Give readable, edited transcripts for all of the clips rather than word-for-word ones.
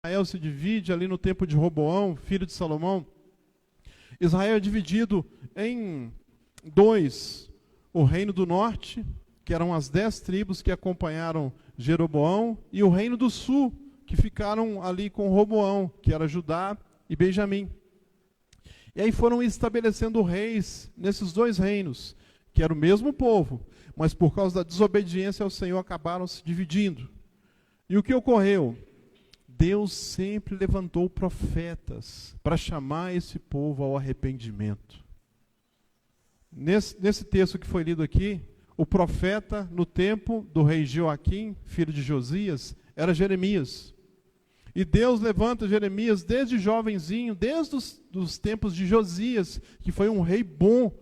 Israel se divide ali no tempo de Roboão, filho de Salomão. Israel é dividido em dois: o reino do norte, que eram as 10 tribos que acompanharam Jeroboão, e o reino do sul, que ficaram ali com Roboão, que era Judá e Benjamim. E aí foram estabelecendo reis nesses dois reinos, que era o mesmo povo, mas por causa da desobediência ao Senhor acabaram se dividindo. E o que ocorreu? Deus sempre levantou profetas para chamar esse povo ao arrependimento. Nesse texto que foi lido aqui, o profeta no tempo do rei Joaquim, filho de Josias, era Jeremias. E Deus levanta Jeremias desde jovenzinho, desde os tempos de Josias, que foi um rei bom.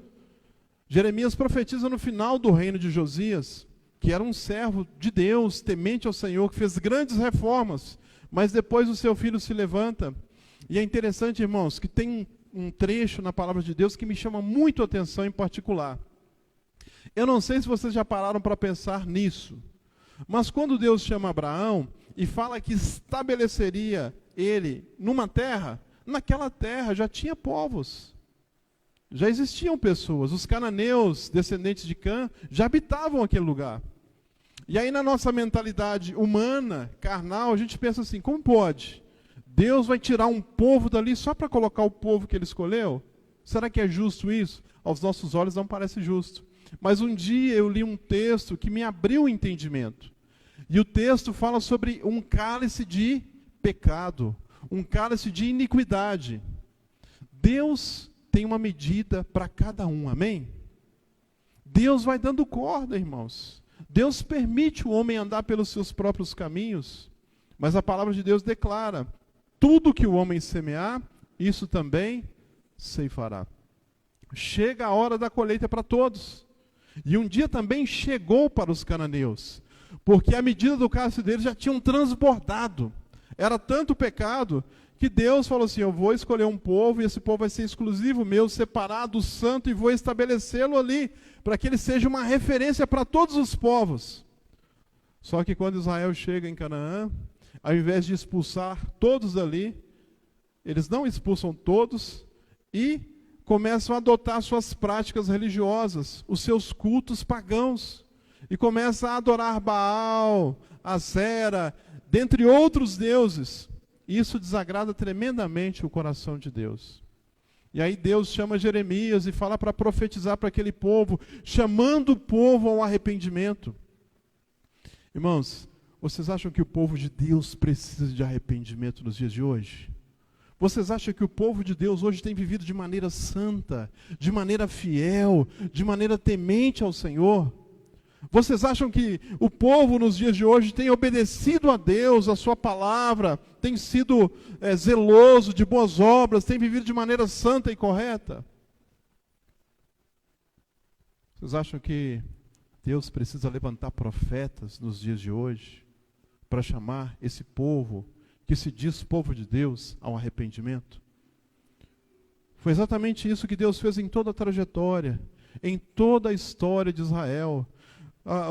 Jeremias profetiza no final do reino de Josias, que era um servo de Deus, temente ao Senhor, que fez grandes reformas. Mas depois o seu filho se levanta. E é interessante, irmãos, que tem um trecho na palavra de Deus que me chama muito a atenção em particular. Eu não sei se vocês já pararam para pensar nisso, mas quando Deus chama Abraão e fala que estabeleceria ele numa terra, naquela terra já tinha povos, já existiam pessoas. Os cananeus, descendentes de Cã, já habitavam aquele lugar. E aí na nossa mentalidade humana, carnal, a gente pensa assim: como pode? Deus vai tirar um povo dali só para colocar o povo que ele escolheu? Será que é justo isso? Aos nossos olhos não parece justo. Mas um dia eu li um texto que me abriu o entendimento. E o texto fala sobre um cálice de pecado, um cálice de iniquidade. Deus tem uma medida para cada um, amém? Deus vai dando corda, irmãos. Deus permite o homem andar pelos seus próprios caminhos, mas a palavra de Deus declara: tudo que o homem semear, isso também ceifará. Chega a hora da colheita para todos. E um dia também chegou para os cananeus, porque a medida do cálice deles já tinham transbordado. Era tanto pecado que Deus falou assim: eu vou escolher um povo, e esse povo vai ser exclusivo meu, separado, santo, e vou estabelecê-lo ali, para que ele seja uma referência para todos os povos. Só que quando Israel chega em Canaã, ao invés de expulsar todos dali, eles não expulsam todos e começam a adotar suas práticas religiosas, os seus cultos pagãos, e começam a adorar Baal, Asera, dentre outros deuses. Isso desagrada tremendamente o coração de Deus. E aí Deus chama Jeremias e fala para profetizar para aquele povo, chamando o povo ao arrependimento. Irmãos, vocês acham que o povo de Deus precisa de arrependimento nos dias de hoje? Vocês acham que o povo de Deus hoje tem vivido de maneira santa, de maneira fiel, de maneira temente ao Senhor? Vocês acham que o povo nos dias de hoje tem obedecido a Deus, a sua palavra, tem sido zeloso de boas obras, tem vivido de maneira santa e correta? Vocês acham que Deus precisa levantar profetas nos dias de hoje para chamar esse povo, que se diz povo de Deus, ao arrependimento? Foi exatamente isso que Deus fez em toda a trajetória, em toda a história de Israel.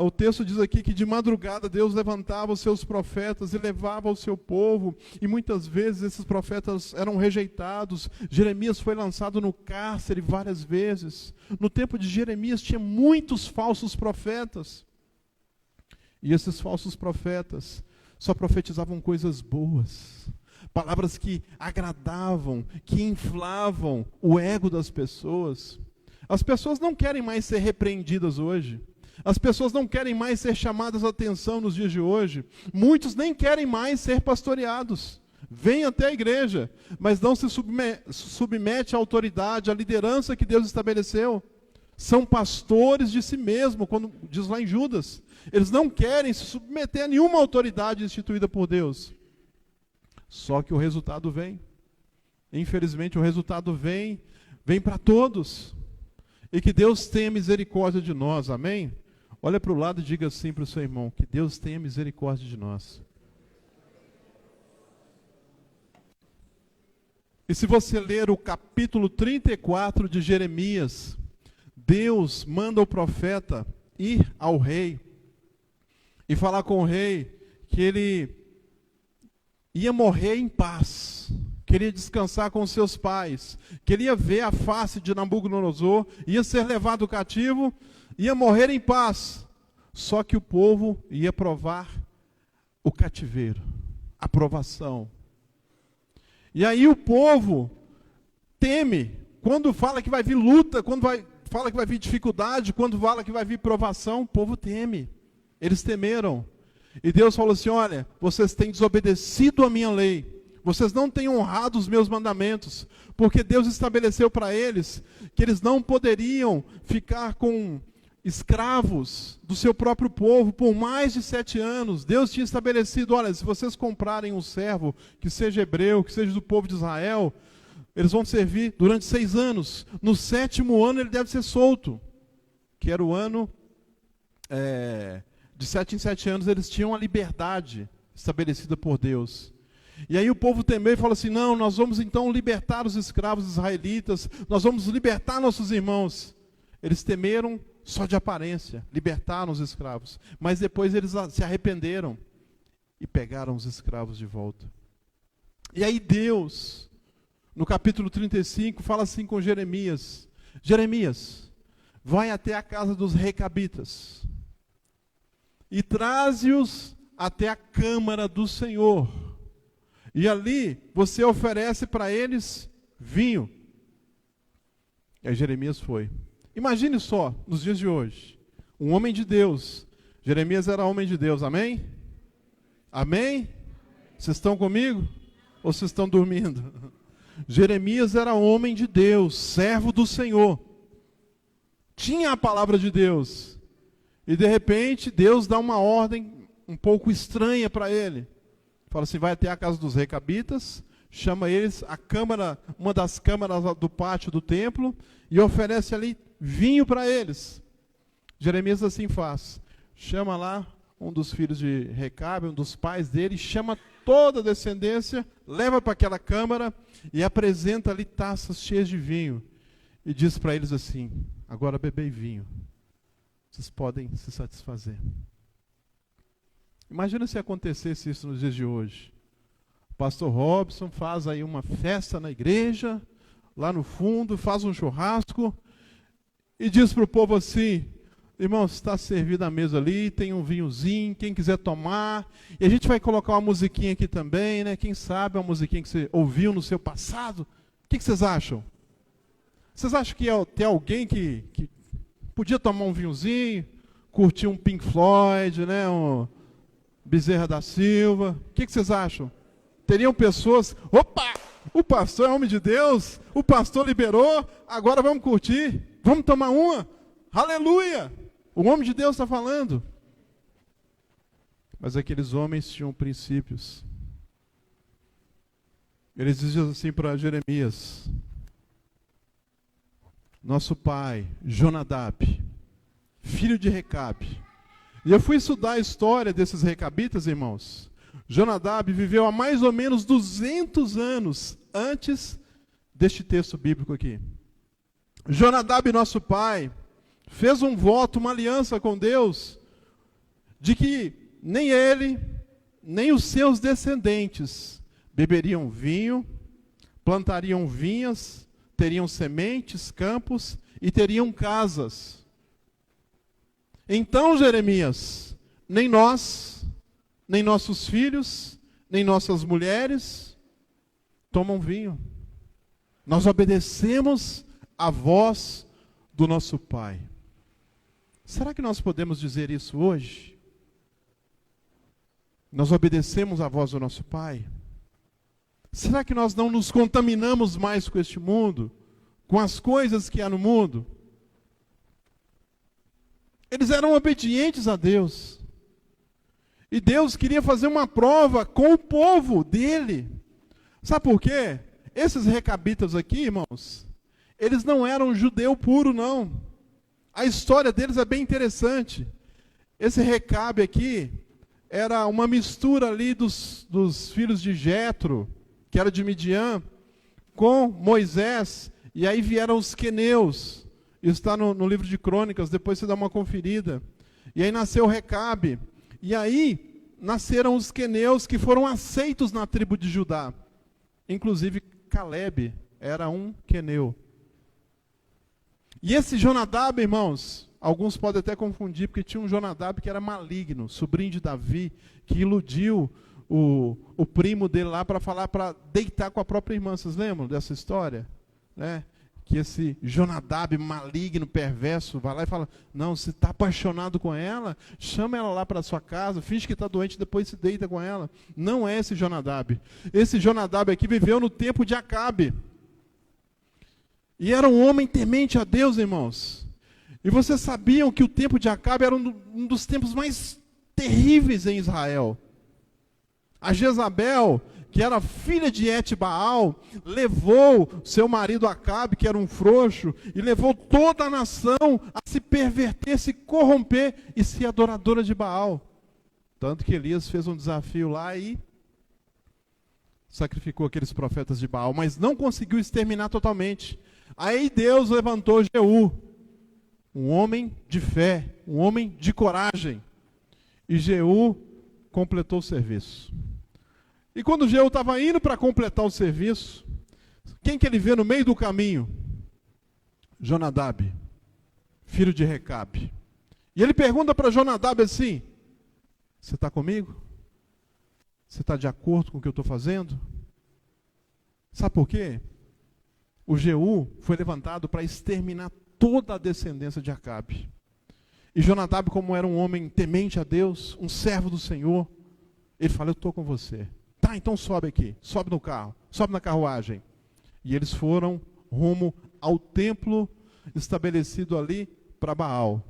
O texto diz aqui que de madrugada Deus levantava os seus profetas e levava o seu povo, e muitas vezes esses profetas eram rejeitados. Jeremias foi lançado no cárcere várias vezes. No tempo de Jeremias tinha muitos falsos profetas, e esses falsos profetas só profetizavam coisas boas, palavras que agradavam, que inflavam o ego das pessoas. As pessoas não querem mais ser repreendidas hoje. As pessoas não querem mais ser chamadas a atenção nos dias de hoje. Muitos nem querem mais ser pastoreados. Vêm até a igreja, mas não se submete à autoridade, à liderança que Deus estabeleceu. São pastores de si mesmo, quando diz lá em Judas. Eles não querem se submeter a nenhuma autoridade instituída por Deus. Só que o resultado vem. Infelizmente o resultado vem para todos. E que Deus tenha misericórdia de nós, amém? Olha para o lado e diga assim para o seu irmão: que Deus tenha misericórdia de nós. E se você ler o capítulo 34 de Jeremias, Deus manda o profeta ir ao rei e falar com o rei que ele ia morrer em paz, queria descansar com seus pais, queria ver a face de Nabucodonosor, ia ser levado cativo, ia morrer em paz. Só que o povo ia provar o cativeiro, a provação. E aí o povo teme, quando fala que vai vir luta, fala que vai vir dificuldade, quando fala que vai vir provação, o povo teme. Eles temeram. E Deus falou assim: olha, vocês têm desobedecido a minha lei, vocês não têm honrado os meus mandamentos, porque Deus estabeleceu para eles que eles não poderiam ficar com escravos do seu próprio povo por mais de 7 anos. Deus tinha estabelecido: olha, se vocês comprarem um servo que seja hebreu, que seja do povo de Israel, eles vão servir durante 6 anos. No 7º ano ele deve ser solto, que era o ano de 7 em 7 anos. Eles tinham a liberdade estabelecida por Deus. E aí o povo temeu e falou assim: não, nós vamos então libertar os escravos israelitas, nós vamos libertar nossos irmãos. Eles temeram só de aparência, libertaram os escravos, mas depois eles se arrependeram e pegaram os escravos de volta. E aí Deus, no capítulo 35, fala assim com Jeremias: Jeremias, vai até a casa dos recabitas e traze-os até a câmara do Senhor, e ali você oferece para eles vinho. E aí Jeremias foi. Imagine só, nos dias de hoje, um homem de Deus. Jeremias era homem de Deus, amém? Amém? Vocês estão comigo? Ou vocês estão dormindo? Jeremias era homem de Deus, servo do Senhor. Tinha a palavra de Deus. E de repente, Deus dá uma ordem um pouco estranha para ele. Fala assim: vai até a casa dos recabitas, chama eles, a câmara, uma das câmaras do pátio do templo, e oferece ali vinho para eles. Jeremias assim faz. Chama lá um dos filhos de Recabe, um dos pais dele, chama toda a descendência, leva para aquela câmara e apresenta ali taças cheias de vinho. E diz para eles assim: agora bebei vinho, vocês podem se satisfazer. Imagina se acontecesse isso nos dias de hoje. O pastor Robson faz aí uma festa na igreja, lá no fundo, faz um churrasco, e diz para o povo assim: irmãos, está servida a mesa ali, tem um vinhozinho, quem quiser tomar. E a gente vai colocar uma musiquinha aqui também, né? Quem sabe uma musiquinha que você ouviu no seu passado. O que vocês acham? Vocês acham que tem alguém que podia tomar um vinhozinho, curtir um Pink Floyd, né? Um Bezerra da Silva? O que vocês acham? Teriam pessoas: opa, o pastor é homem de Deus, o pastor liberou, agora vamos curtir. Vamos tomar uma? Aleluia! O homem de Deus está falando. Mas aqueles homens tinham princípios. Eles diziam assim para Jeremias: nosso pai, Jonadab, filho de Recabe. E eu fui estudar a história desses recabitas, irmãos. Jonadab viveu há mais ou menos 200 anos antes deste texto bíblico aqui. Jonadab, nosso pai, fez um voto, uma aliança com Deus, de que nem ele, nem os seus descendentes beberiam vinho, plantariam vinhas, teriam sementes, campos e teriam casas. Então, Jeremias, nem nós, nem nossos filhos, nem nossas mulheres tomam vinho. Nós obedecemos a voz do nosso Pai. Será que nós podemos dizer isso hoje? Nós obedecemos a voz do nosso Pai? Será que nós não nos contaminamos mais com este mundo, com as coisas que há no mundo? Eles eram obedientes a Deus. E Deus queria fazer uma prova com o povo dele. Sabe por quê? Esses recabitas aqui, irmãos, eles não eram judeu puro, não. A história deles é bem interessante. Esse Recabe aqui era uma mistura ali dos filhos de Jetro, que era de Midian, com Moisés, e aí vieram os queneus. Isso está no livro de Crônicas, depois você dá uma conferida. E aí nasceu Recabe. E aí, nasceram os queneus que foram aceitos na tribo de Judá. Inclusive Calebe era um queneu. E esse Jonadab, irmãos, alguns podem até confundir, porque tinha um Jonadab que era maligno, sobrinho de Davi, que iludiu o primo dele lá para deitar com a própria irmã. Vocês lembram dessa história? Né? Que esse Jonadab maligno, perverso, vai lá e fala, não, se está apaixonado com ela, chama ela lá para a sua casa, finge que está doente, depois se deita com ela. Não é esse Jonadab. Esse Jonadab aqui viveu no tempo de Acabe. E era um homem temente a Deus, irmãos. E vocês sabiam que o tempo de Acabe era um dos tempos mais terríveis em Israel. A Jezabel, que era filha de Etbaal, levou seu marido Acabe, que era um frouxo, e levou toda a nação a se perverter, se corromper e ser adoradora de Baal. Tanto que Elias fez um desafio lá e sacrificou aqueles profetas de Baal, mas não conseguiu exterminar totalmente. Aí Deus levantou Jeú, um homem de fé, um homem de coragem. E Jeú completou o serviço. E quando Jeú estava indo para completar o serviço, quem que ele vê no meio do caminho? Jonadab, filho de Recabe. E ele pergunta para Jonadab assim, você está comigo? Você está de acordo com o que eu estou fazendo? Sabe por quê? O Jeú foi levantado para exterminar toda a descendência de Acabe. E Jonadab, como era um homem temente a Deus, um servo do Senhor, ele fala, eu estou com você. Tá, então sobe aqui, sobe no carro, sobe na carruagem. E eles foram rumo ao templo estabelecido ali para Baal.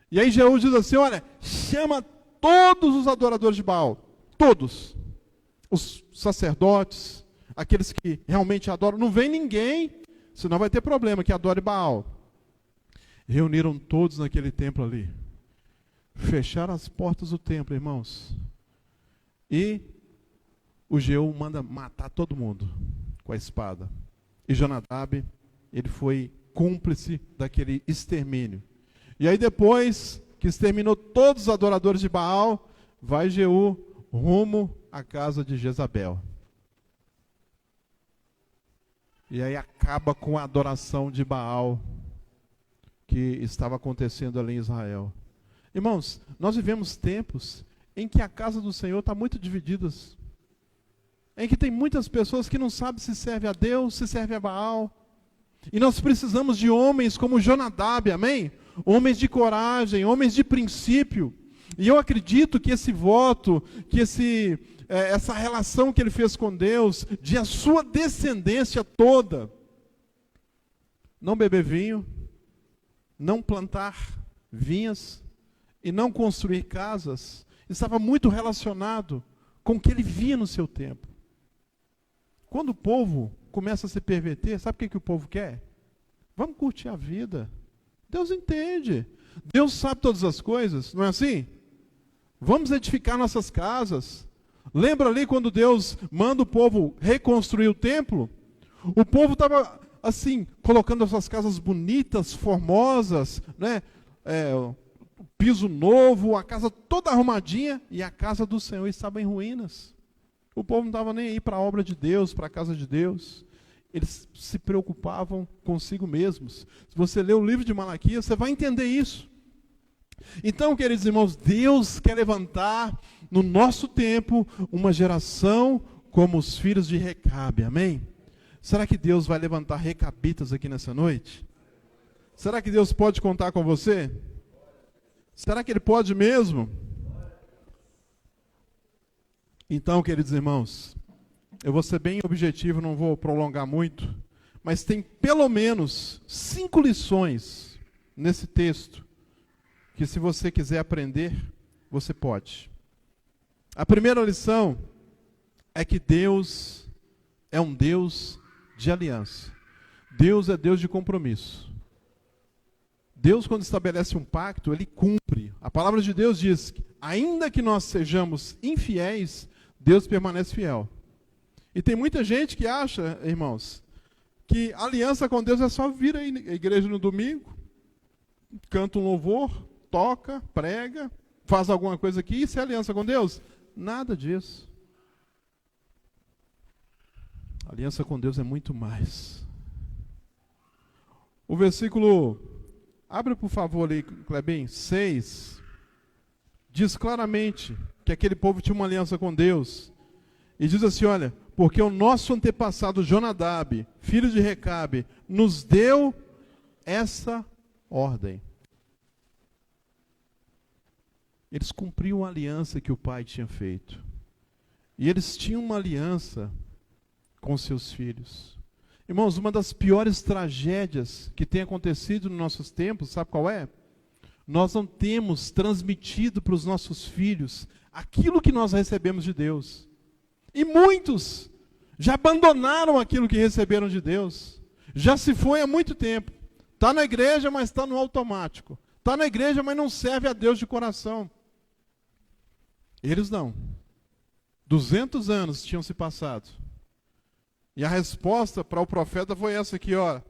E aí Jeú diz assim, olha, chama todos os adoradores de Baal, todos, os sacerdotes, aqueles que realmente adoram, não vem ninguém, senão vai ter problema, que adore Baal. Reuniram todos naquele templo ali, fecharam as portas do templo, irmãos, e o Jeú manda matar todo mundo com a espada. E Jonadab, ele foi cúmplice daquele extermínio. E aí depois que exterminou todos os adoradores de Baal, vai Jeú rumo à casa de Jezabel. E aí acaba com a adoração de Baal que estava acontecendo ali em Israel. Irmãos, nós vivemos tempos em que a casa do Senhor está muito dividida. Em que tem muitas pessoas que não sabem se serve a Deus, se serve a Baal. E nós precisamos de homens como Jonadab, amém? Homens de coragem, homens de princípio. E eu acredito que esse voto, que essa relação que ele fez com Deus, de a sua descendência toda, não beber vinho, não plantar vinhas e não construir casas, estava muito relacionado com o que ele via no seu tempo. Quando o povo começa a se perverter, sabe o que o povo quer? Vamos curtir a vida. Deus entende. Deus sabe todas as coisas, não é assim? Vamos edificar nossas casas. Lembra ali quando Deus manda o povo reconstruir o templo? O povo estava assim, colocando as suas casas bonitas, formosas, né? Piso novo, a casa toda arrumadinha, e a casa do Senhor estava em ruínas. O povo não estava nem aí para a obra de Deus, para a casa de Deus. Eles se preocupavam consigo mesmos. Se você ler o livro de Malaquias, você vai entender isso. Então, queridos irmãos, Deus quer levantar no nosso tempo uma geração como os filhos de Recabe, amém? Será que Deus vai levantar recabitas aqui nessa noite? Será que Deus pode contar com você? Será que Ele pode mesmo? Então, queridos irmãos, eu vou ser bem objetivo, não vou prolongar muito, mas tem pelo menos 5 lições nesse texto, que se você quiser aprender, você pode. A primeira lição é que Deus é um Deus de aliança. Deus é Deus de compromisso. Deus, quando estabelece um pacto, Ele cumpre. A palavra de Deus diz que, ainda que nós sejamos infiéis, Deus permanece fiel. E tem muita gente que acha, irmãos, que aliança com Deus é só vir aí à igreja no domingo, canta um louvor, toca, prega, faz alguma coisa aqui, isso é aliança com Deus? Nada disso. A aliança com Deus é muito mais. O versículo, abre por favor ali, Clebinho, 6, diz claramente que aquele povo tinha uma aliança com Deus. E diz assim, olha, porque o nosso antepassado Jonadab, filho de Recabe, nos deu essa ordem. Eles cumpriam a aliança que o pai tinha feito. E eles tinham uma aliança com seus filhos. Irmãos, uma das piores tragédias que tem acontecido nos nossos tempos, sabe qual é? Nós não temos transmitido para os nossos filhos aquilo que nós recebemos de Deus. E muitos já abandonaram aquilo que receberam de Deus. Já se foi há muito tempo. Está na igreja, mas está no automático. Está na igreja, mas não serve a Deus de coração. Eles não. 200 anos tinham se passado. E a resposta para o profeta foi essa aqui, ó.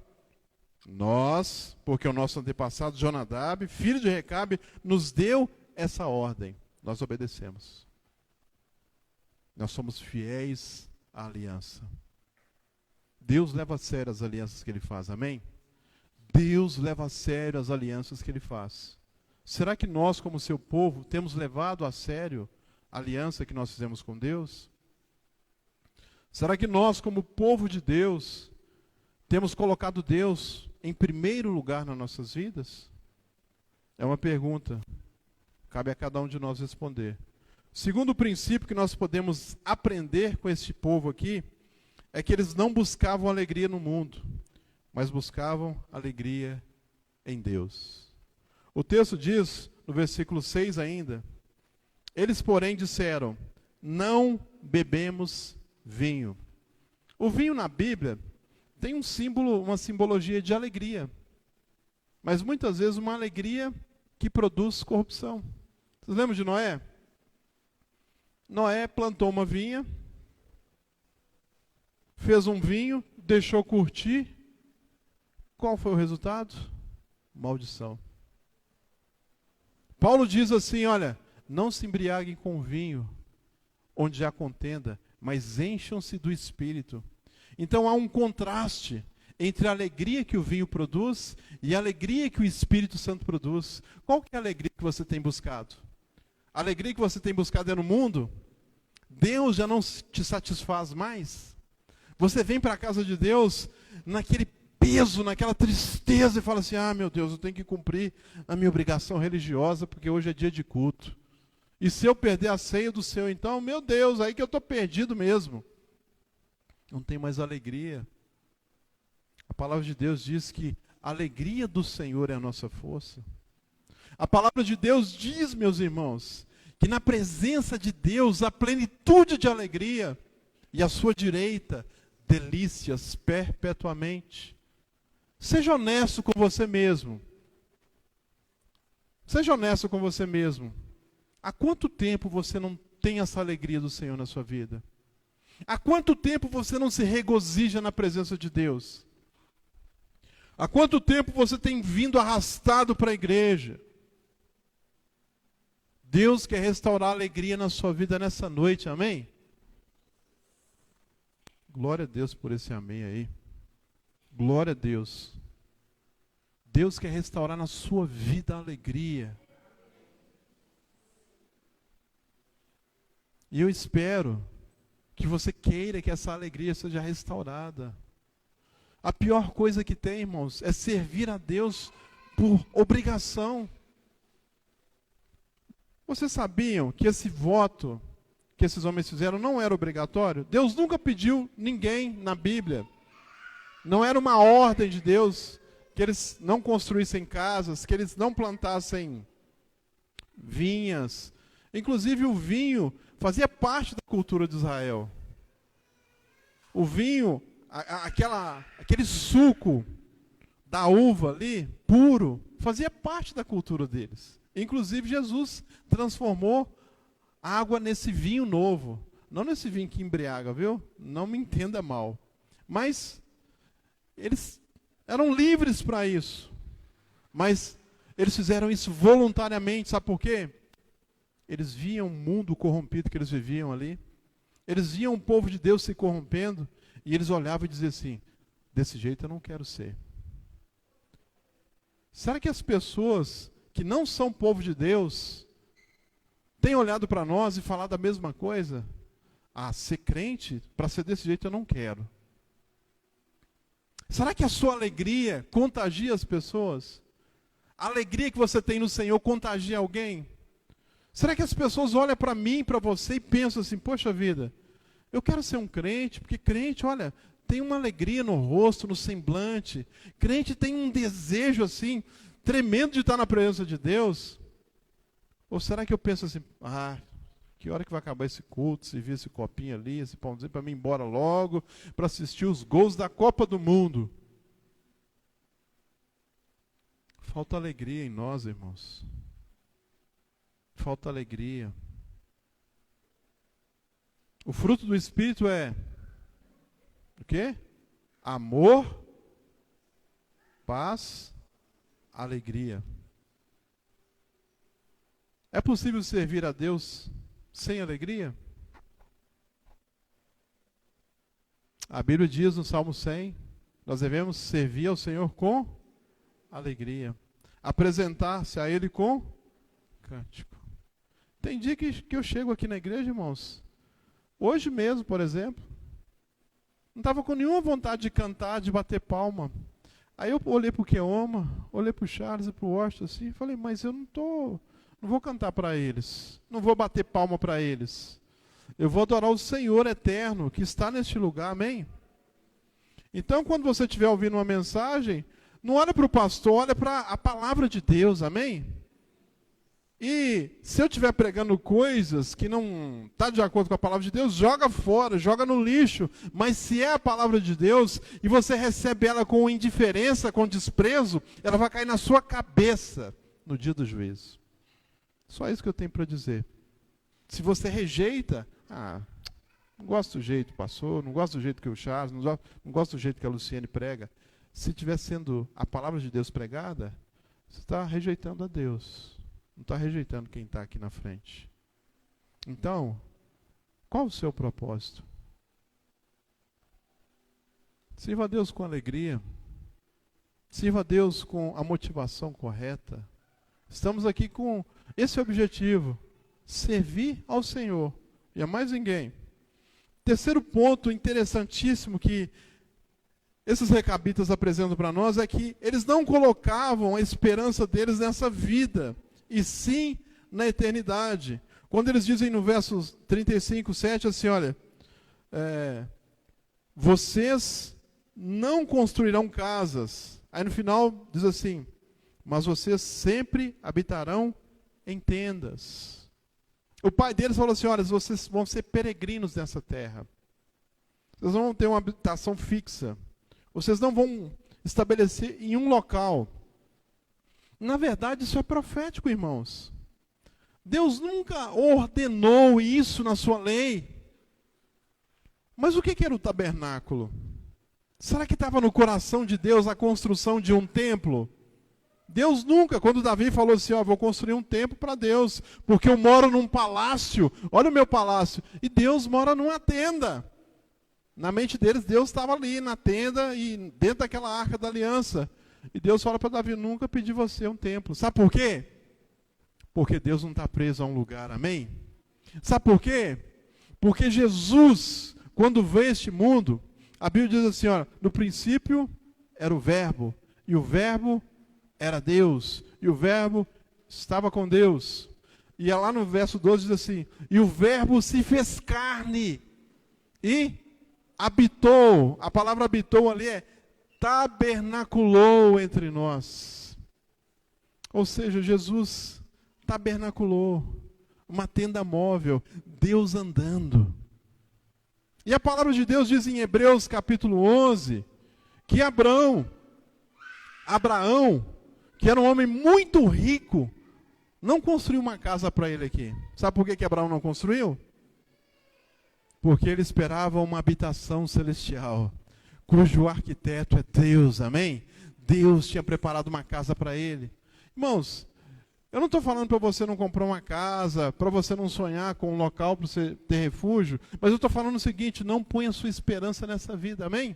Nós, porque o nosso antepassado Jonadab, filho de Recabe, nos deu essa ordem. Nós obedecemos. Nós somos fiéis à aliança. Deus leva a sério as alianças que Ele faz, amém? Deus leva a sério as alianças que Ele faz. Será que nós, como seu povo, temos levado a sério a aliança que nós fizemos com Deus? Será que nós, como povo de Deus, temos colocado Deus em primeiro lugar nas nossas vidas? É uma pergunta. Cabe a cada um de nós responder. Segundo princípio que nós podemos aprender com este povo aqui, é que eles não buscavam alegria no mundo, mas buscavam alegria em Deus. O texto diz, no versículo 6 ainda, eles, porém, disseram, não bebemos vinho. O vinho na Bíblia tem um símbolo, uma simbologia de alegria, mas muitas vezes uma alegria que produz corrupção. Vocês lembram de Noé? Noé plantou uma vinha, fez um vinho, deixou curtir. Qual foi o resultado? Maldição. Paulo diz assim, olha, não se embriaguem com vinho, onde há contenda, mas encham-se do Espírito. Então há um contraste entre a alegria que o vinho produz e a alegria que o Espírito Santo produz. Qual que é a alegria que você tem buscado? A alegria que você tem buscado é no mundo? Deus já não te satisfaz mais? Você vem para a casa de Deus naquele peso, naquela tristeza e fala assim, ah, meu Deus, eu tenho que cumprir a minha obrigação religiosa porque hoje é dia de culto. E se eu perder a ceia do Senhor, então, meu Deus, aí que eu estou perdido mesmo. Não tem mais alegria. A palavra de Deus diz que a alegria do Senhor é a nossa força. A palavra de Deus diz, meus irmãos, que na presença de Deus há plenitude de alegria e à sua direita delícias perpetuamente. Seja honesto com você mesmo. Seja honesto com você mesmo. Há quanto tempo você não tem essa alegria do Senhor na sua vida? Há quanto tempo você não se regozija na presença de Deus? Há quanto tempo você tem vindo arrastado para a igreja? Deus quer restaurar a alegria na sua vida nessa noite, amém? Glória a Deus por esse amém aí. Glória a Deus. Deus quer restaurar na sua vida a alegria. E eu espero que você queira que essa alegria seja restaurada. A pior coisa que tem, irmãos, é servir a Deus por obrigação. Vocês sabiam que esse voto que esses homens fizeram não era obrigatório? Deus nunca pediu ninguém na Bíblia. Não era uma ordem de Deus que eles não construíssem casas, que eles não plantassem vinhas. Inclusive o vinho fazia parte da cultura de Israel. O vinho, aquele suco da uva ali, puro, fazia parte da cultura deles. Inclusive Jesus transformou água nesse vinho novo. Não nesse vinho que embriaga, viu? Não me entenda mal. Mas eles eram livres para isso. Mas eles fizeram isso voluntariamente, sabe por quê? Eles viam o mundo corrompido que eles viviam ali. Eles viam o povo de Deus se corrompendo. E eles olhavam e diziam assim: desse jeito eu não quero ser. Será que as pessoas que não são povo de Deus têm olhado para nós e falado a mesma coisa? Ah, ser crente, para ser desse jeito eu não quero. Será que a sua alegria contagia as pessoas? A alegria que você tem no Senhor contagia alguém? Será que as pessoas olham para mim, para você e pensam assim: poxa vida, eu quero ser um crente, porque crente, olha, tem uma alegria no rosto, no semblante. Crente tem um desejo assim, tremendo de estar na presença de Deus. Ou será que eu penso assim: ah, que hora que vai acabar esse culto, servir esse copinho ali, esse pãozinho, para mim ir embora logo, para assistir os gols da Copa do Mundo. Falta alegria em nós, irmãos. Falta alegria. O fruto do Espírito é o quê? Amor, paz, alegria. É possível servir a Deus sem alegria? A Bíblia diz no Salmo 100, nós devemos servir ao Senhor com alegria. Apresentar-se a Ele com cântico. Tem dia que eu chego aqui na igreja, irmãos. Hoje mesmo, por exemplo, não estava com nenhuma vontade de cantar, de bater palma. Aí eu olhei para o Keoma, olhei para o Charles e para o Washington assim, e falei: mas eu não vou cantar para eles, não vou bater palma para eles. Eu vou adorar o Senhor eterno que está neste lugar, amém? Então, quando você estiver ouvindo uma mensagem, não olha para o pastor, olha para a palavra de Deus, amém? E se eu estiver pregando coisas que não estão de acordo com a palavra de Deus, joga fora, joga no lixo. Mas se é a palavra de Deus e você recebe ela com indiferença, com desprezo, ela vai cair na sua cabeça no dia do juízo. Só isso que eu tenho para dizer. Se você rejeita, não gosto do jeito que passou, não gosto do jeito que o Charles, não gosto do jeito que a Luciene prega. Se estiver sendo a palavra de Deus pregada, você está rejeitando a Deus. Não está rejeitando quem está aqui na frente. Então, qual o seu propósito? Sirva a Deus com alegria. Sirva a Deus com a motivação correta. Estamos aqui com esse objetivo: servir ao Senhor e a mais ninguém. Terceiro ponto interessantíssimo que esses recabitas apresentam para nós é que eles não colocavam a esperança deles nessa vida, e sim na eternidade. Quando eles dizem no verso 35, 7, assim, olha, vocês não construirão casas. Aí no final diz assim: mas vocês sempre habitarão em tendas. O pai deles falou assim: olha, vocês vão ser peregrinos nessa terra. Vocês não vão ter uma habitação fixa. Vocês não vão estabelecer em um local. Na verdade, isso é profético, irmãos. Deus nunca ordenou isso na sua lei. Mas o que era o tabernáculo? Será que estava no coração de Deus a construção de um templo? Deus nunca, quando Davi falou assim: vou construir um templo para Deus, porque eu moro num palácio, olha o meu palácio, e Deus mora numa tenda. Na mente deles, Deus estava ali na tenda e dentro daquela arca da aliança. E Deus fala para Davi: nunca pedi você um templo. Sabe por quê? Porque Deus não está preso a um lugar, amém? Sabe por quê? Porque Jesus, quando veio a este mundo, a Bíblia diz assim: no princípio era o Verbo, e o Verbo era Deus, e o Verbo estava com Deus. E lá no verso 12 diz assim: e o Verbo se fez carne e habitou. A palavra habitou ali é tabernaculou entre nós. Ou seja, Jesus tabernaculou, uma tenda móvel, Deus andando. E a palavra de Deus diz em Hebreus capítulo 11, que Abraão, que era um homem muito rico, não construiu uma casa para ele aqui. Sabe por que Abraão não construiu? Porque ele esperava uma habitação celestial, cujo arquiteto é Deus, amém? Deus tinha preparado uma casa para ele. Irmãos, Eu não estou falando para você não comprar uma casa, para você não sonhar com um local para você ter refúgio, mas eu estou falando o seguinte: não ponha sua esperança nessa vida, amém?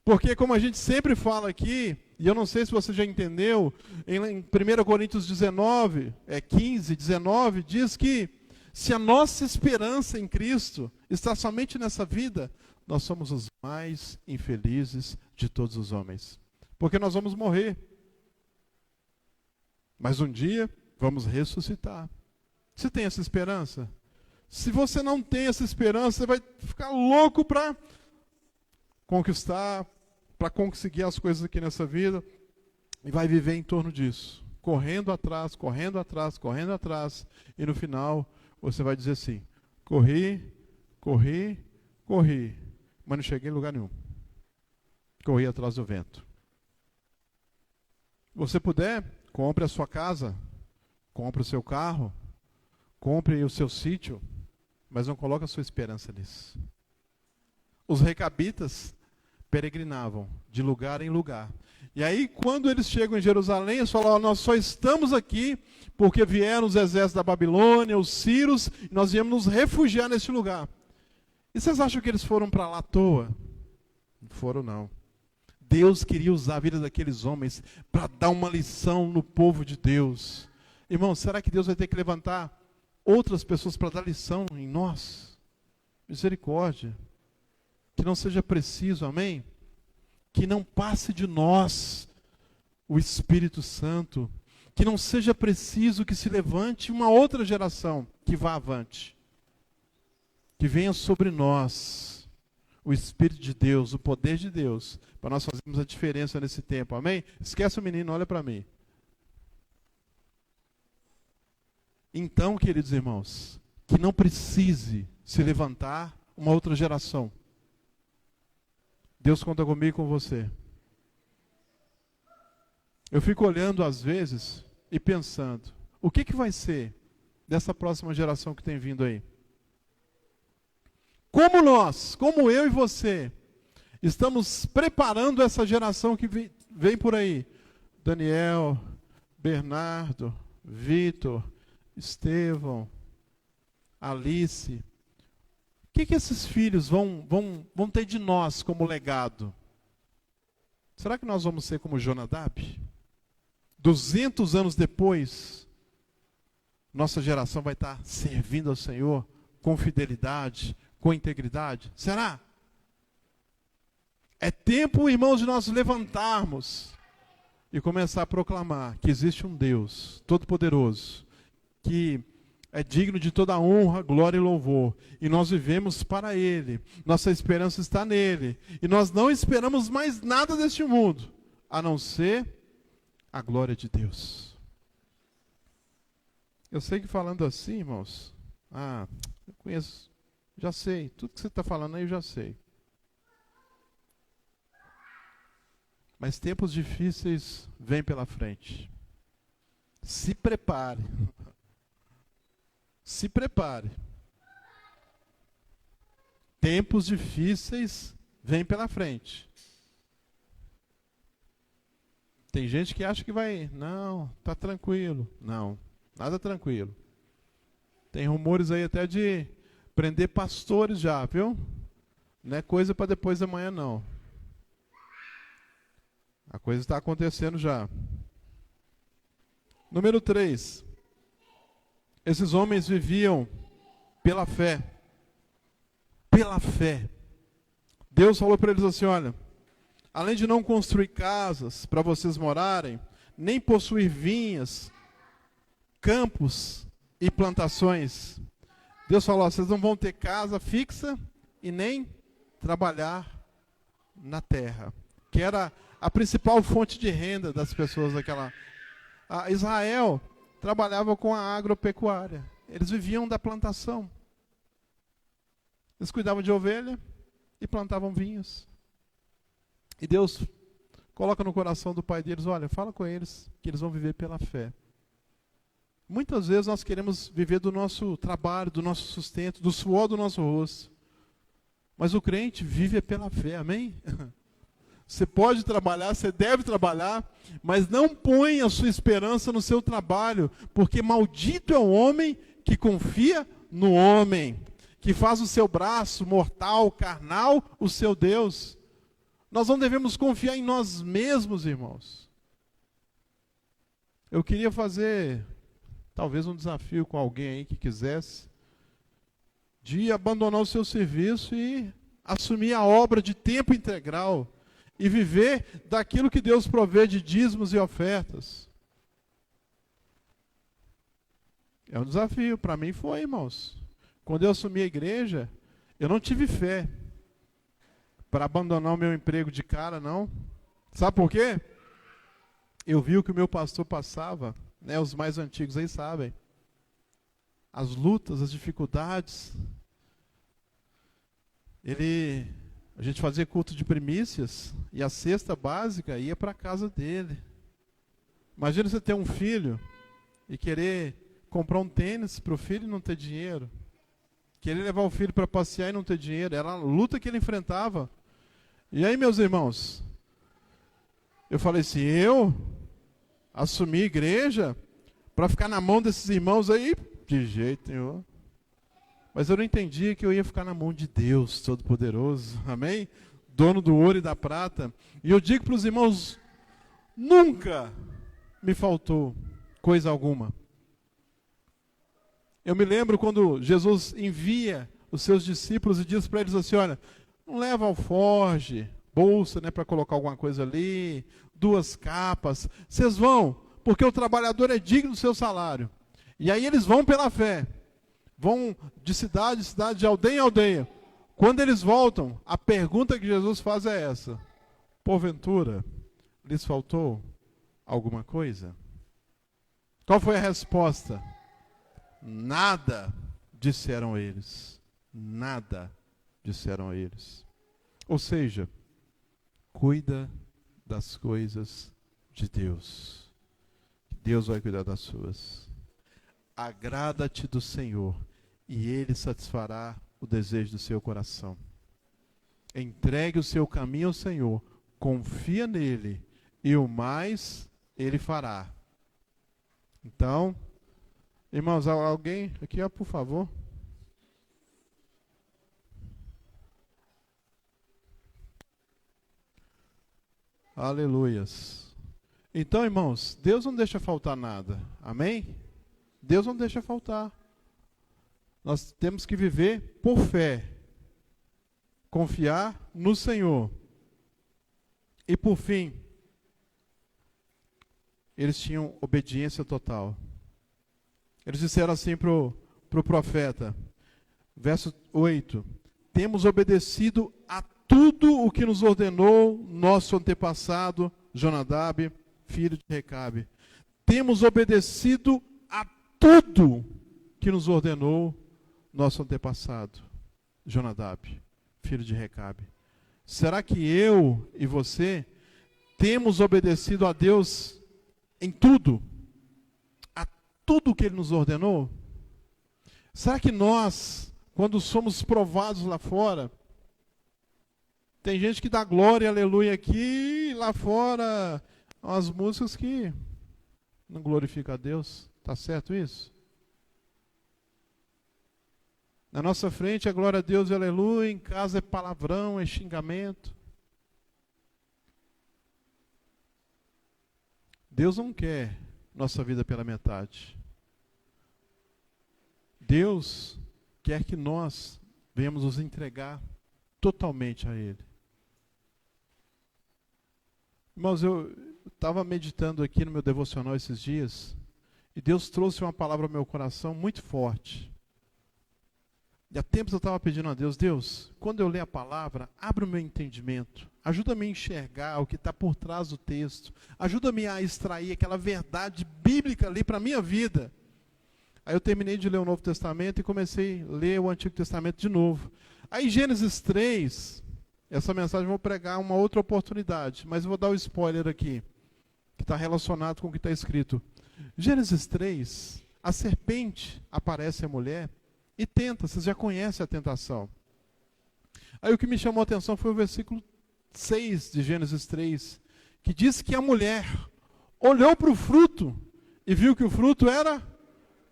Porque como a gente sempre fala aqui, e eu não sei se você já entendeu, em 1 Coríntios 19, 15, 19, diz que se a nossa esperança em Cristo está somente nessa vida, nós somos os mais infelizes de todos os homens. Porque nós vamos morrer. Mas um dia vamos ressuscitar. Você tem essa esperança? Se você não tem essa esperança, você vai ficar louco para conquistar, para conseguir as coisas aqui nessa vida, e vai viver em torno disso, correndo atrás, correndo atrás, correndo atrás, e no final você vai dizer assim: corri, corri, corri, mas não cheguei em lugar nenhum. Corri atrás do vento. Se você puder, compre a sua casa, compre o seu carro, compre o seu sítio, mas não coloque a sua esperança nisso. Os recabitas peregrinavam de lugar em lugar. E aí, quando eles chegam em Jerusalém, eles falam: nós só estamos aqui porque vieram os exércitos da Babilônia, os sírios, e nós viemos nos refugiar neste lugar. E vocês acham que eles foram para lá à toa? Não foram, não. Deus queria usar a vida daqueles homens para dar uma lição no povo de Deus. Irmão, será que Deus vai ter que levantar outras pessoas para dar lição em nós? Misericórdia. Que não seja preciso, amém? Que não passe de nós o Espírito Santo. Que não seja preciso que se levante uma outra geração que vá avante. Que venha sobre nós o Espírito de Deus, o poder de Deus, para nós fazermos a diferença nesse tempo, amém? Esquece o menino, olha para mim. Então, queridos irmãos, que não precise se levantar uma outra geração. Deus conta comigo e com você. Eu fico olhando às vezes e pensando: o que vai ser dessa próxima geração que tem vindo aí? Como nós, como eu e você, estamos preparando essa geração que vem por aí? Daniel, Bernardo, Vitor, Estevão, Alice. O que esses filhos vão ter de nós como legado? Será que nós vamos ser como Jonadab? 200 anos depois, nossa geração vai estar servindo ao Senhor com fidelidade, com integridade? Será? É tempo, irmãos, de nós levantarmos e começar a proclamar que existe um Deus Todo-Poderoso, que é digno de toda honra, glória e louvor. E nós vivemos para Ele. Nossa esperança está nele. E nós não esperamos mais nada deste mundo, a não ser a glória de Deus. Eu sei que falando assim, irmãos, eu conheço, já sei, tudo que você está falando aí eu já sei. Mas tempos difíceis vêm pela frente. Se prepare. Se prepare. Tempos difíceis vêm pela frente. Tem gente que acha que vai, não, tá tranquilo. Não, nada tranquilo. Tem rumores aí até de prender pastores já, viu? Não é coisa para depois da manhã, não. A coisa está acontecendo já. Número 3. Esses homens viviam pela fé. Pela fé. Deus falou para eles assim: olha, além de não construir casas para vocês morarem, nem possuir vinhas, campos e plantações, Deus falou: vocês não vão ter casa fixa e nem trabalhar na terra, que era a principal fonte de renda das pessoas daquela. Israel trabalhava com a agropecuária. Eles viviam da plantação. Eles cuidavam de ovelha e plantavam vinhos. E Deus coloca no coração do pai deles: olha, fala com eles que eles vão viver pela fé. Muitas vezes nós queremos viver do nosso trabalho, do nosso sustento, do suor do nosso rosto. Mas o crente vive pela fé, amém? Você pode trabalhar, você deve trabalhar, mas não ponha a sua esperança no seu trabalho, porque maldito é o homem que confia no homem, que faz o seu braço mortal, carnal, o seu Deus. Nós não devemos confiar em nós mesmos, irmãos. Eu queria fazer, talvez, um desafio com alguém aí que quisesse, de abandonar o seu serviço e assumir a obra de tempo integral e viver daquilo que Deus provê de dízimos e ofertas. É um desafio, para mim foi, irmãos. Quando eu assumi a igreja, eu não tive fé para abandonar o meu emprego de cara, não. Sabe por quê? Eu vi o que o meu pastor passava, né, os mais antigos aí sabem. As lutas, as dificuldades. A gente fazia culto de primícias e a cesta básica ia para a casa dele. Imagina você ter um filho e querer comprar um tênis para o filho e não ter dinheiro. Querer levar o filho para passear e não ter dinheiro. Era a luta que ele enfrentava. E aí, meus irmãos, eu falei assim, eu assumi a igreja para ficar na mão desses irmãos aí? De jeito nenhum. Mas eu não entendia que eu ia ficar na mão de Deus Todo-Poderoso, amém? Dono do ouro e da prata. E eu digo para os irmãos, nunca me faltou coisa alguma. Eu me lembro quando Jesus envia os seus discípulos e diz para eles assim, olha, não leva alforge, bolsa, né, para colocar alguma coisa ali, 2 capas. Vocês vão, porque o trabalhador é digno do seu salário. E aí eles vão pela fé. Vão de cidade em cidade, de aldeia em aldeia. Quando eles voltam, a pergunta que Jesus faz é essa: porventura, lhes faltou alguma coisa? Qual foi a resposta? Nada, disseram eles. Nada, disseram eles. Ou seja, cuida das coisas de Deus. Deus vai cuidar das suas. Agrada-te do Senhor, e Ele satisfará o desejo do seu coração. Entregue o seu caminho ao Senhor, confia nele, e o mais Ele fará. Então, irmãos, alguém aqui, por favor. Aleluias. Então, irmãos, Deus não deixa faltar nada. Amém? Deus não deixa faltar. Nós temos que viver por fé. Confiar no Senhor. E por fim, eles tinham obediência total. Eles disseram assim para o profeta, verso 8, temos obedecido a tudo o que nos ordenou nosso antepassado Jonadab, filho de Recabe. Temos obedecido a tudo que nos ordenou nosso antepassado Jonadab, filho de Recabe. Será que eu e você temos obedecido a Deus em tudo? A tudo que Ele nos ordenou? Será que nós, quando somos provados lá fora, tem gente que dá glória e aleluia aqui, e lá fora, as músicas que não glorificam a Deus. Está certo isso? Na nossa frente é glória a Deus e aleluia, em casa é palavrão, é xingamento. Deus não quer nossa vida pela metade. Deus quer que nós venhamos nos entregar totalmente a Ele. Irmãos, eu estava meditando aqui no meu devocional esses dias, e Deus trouxe uma palavra ao meu coração muito forte. E há tempos eu estava pedindo a Deus, Deus, quando eu ler a palavra, abre o meu entendimento, ajuda-me a enxergar o que está por trás do texto, ajuda-me a extrair aquela verdade bíblica ali para a minha vida. Aí eu terminei de ler o Novo Testamento e comecei a ler o Antigo Testamento de novo. Aí Gênesis 3, essa mensagem eu vou pregar uma outra oportunidade, mas eu vou dar o spoiler aqui, que está relacionado com o que está escrito. Gênesis 3, a serpente aparece à mulher e tenta, vocês já conhecem a tentação. Aí o que me chamou a atenção foi o versículo 6 de Gênesis 3, que diz que a mulher olhou para o fruto e viu que o fruto era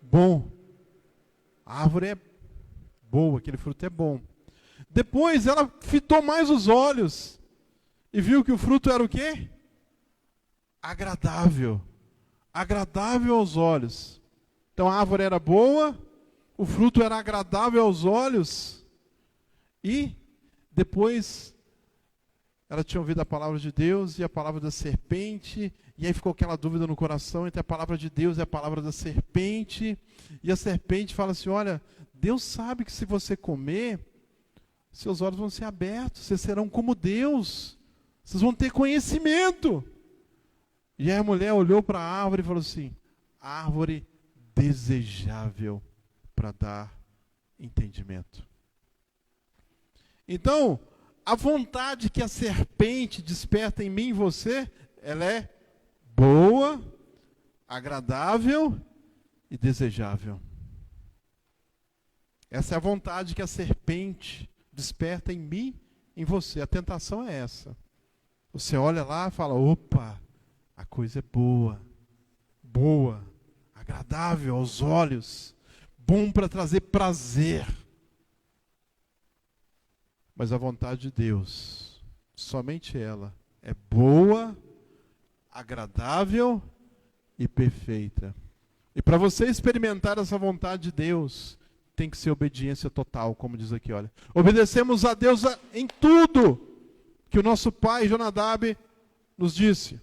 bom. A árvore é boa, aquele fruto é bom. Depois ela fitou mais os olhos e viu que o fruto era o quê? Agradável. Agradável aos olhos. Então a árvore era boa, o fruto era agradável aos olhos. E depois ela tinha ouvido a palavra de Deus e a palavra da serpente. E aí ficou aquela dúvida no coração entre a palavra de Deus e a palavra da serpente. E a serpente fala assim, olha, Deus sabe que se você comer, seus olhos vão ser abertos, vocês serão como Deus. Vocês vão ter conhecimento. E aí a mulher olhou para a árvore e falou assim, árvore desejável para dar entendimento. Então, a vontade que a serpente desperta em mim e você, ela é boa, agradável e desejável. Essa é a vontade que a serpente desperta em mim e em você. A tentação é essa. Você olha lá e fala, opa, a coisa é boa, boa, agradável aos olhos, bom para trazer prazer. Mas a vontade de Deus, somente ela, é boa, agradável e perfeita. E para você experimentar essa vontade de Deus, tem que ser obediência total, como diz aqui, olha. Obedecemos a Deus em tudo que o nosso pai Jonadab nos disse.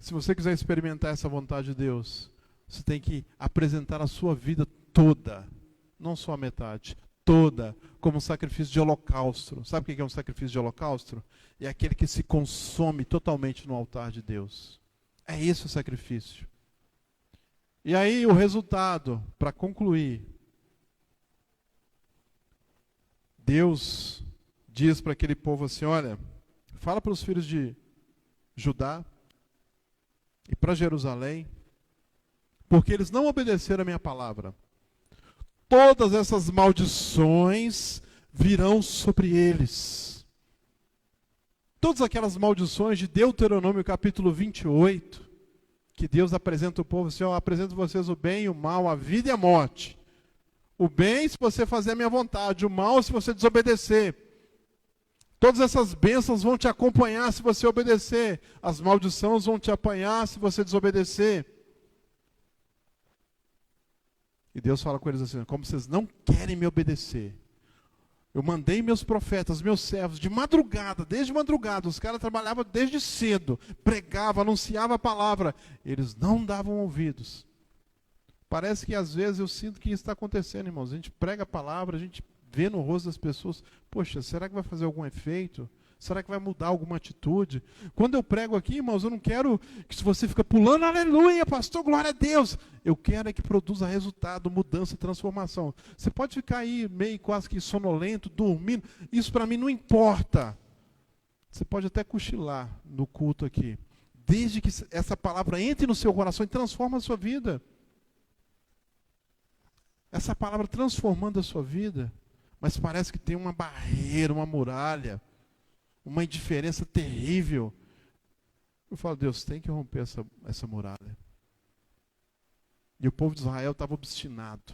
Se você quiser experimentar essa vontade de Deus, você tem que apresentar a sua vida toda, não só a metade, toda, como um sacrifício de holocausto. Sabe o que é um sacrifício de holocausto? É aquele que se consome totalmente no altar de Deus. É esse o sacrifício. E aí o resultado, para concluir, Deus diz para aquele povo assim, olha, fala para os filhos de Judá e para Jerusalém, porque eles não obedeceram a minha palavra. Todas essas maldições virão sobre eles. Todas aquelas maldições de Deuteronômio capítulo 28, que Deus apresenta o povo assim, eu apresento a vocês o bem e o mal, a vida e a morte. O bem se você fazer a minha vontade, o mal se você desobedecer. Todas essas bênçãos vão te acompanhar se você obedecer. As maldições vão te apanhar se você desobedecer. E Deus fala com eles assim, como vocês não querem me obedecer, eu mandei meus profetas, meus servos, de madrugada, desde madrugada, os caras trabalhavam desde cedo, pregavam, anunciavam a palavra, eles não davam ouvidos. Parece que às vezes eu sinto que isso está acontecendo, irmãos. A gente prega a palavra, a gente vê no rosto das pessoas, poxa, será que vai fazer algum efeito? Será que vai mudar alguma atitude? Quando eu prego aqui, irmãos, eu não quero que você fique pulando, aleluia, pastor, glória a Deus. Eu quero é que produza resultado, mudança, transformação. Você pode ficar aí meio quase que sonolento, dormindo, isso para mim não importa. Você pode até cochilar no culto aqui, desde que essa palavra entre no seu coração e transforme a sua vida. Essa palavra transformando a sua vida, mas parece que tem uma barreira, uma muralha, uma indiferença terrível. Eu falo, Deus, tem que romper essa muralha. E o povo de Israel estava obstinado.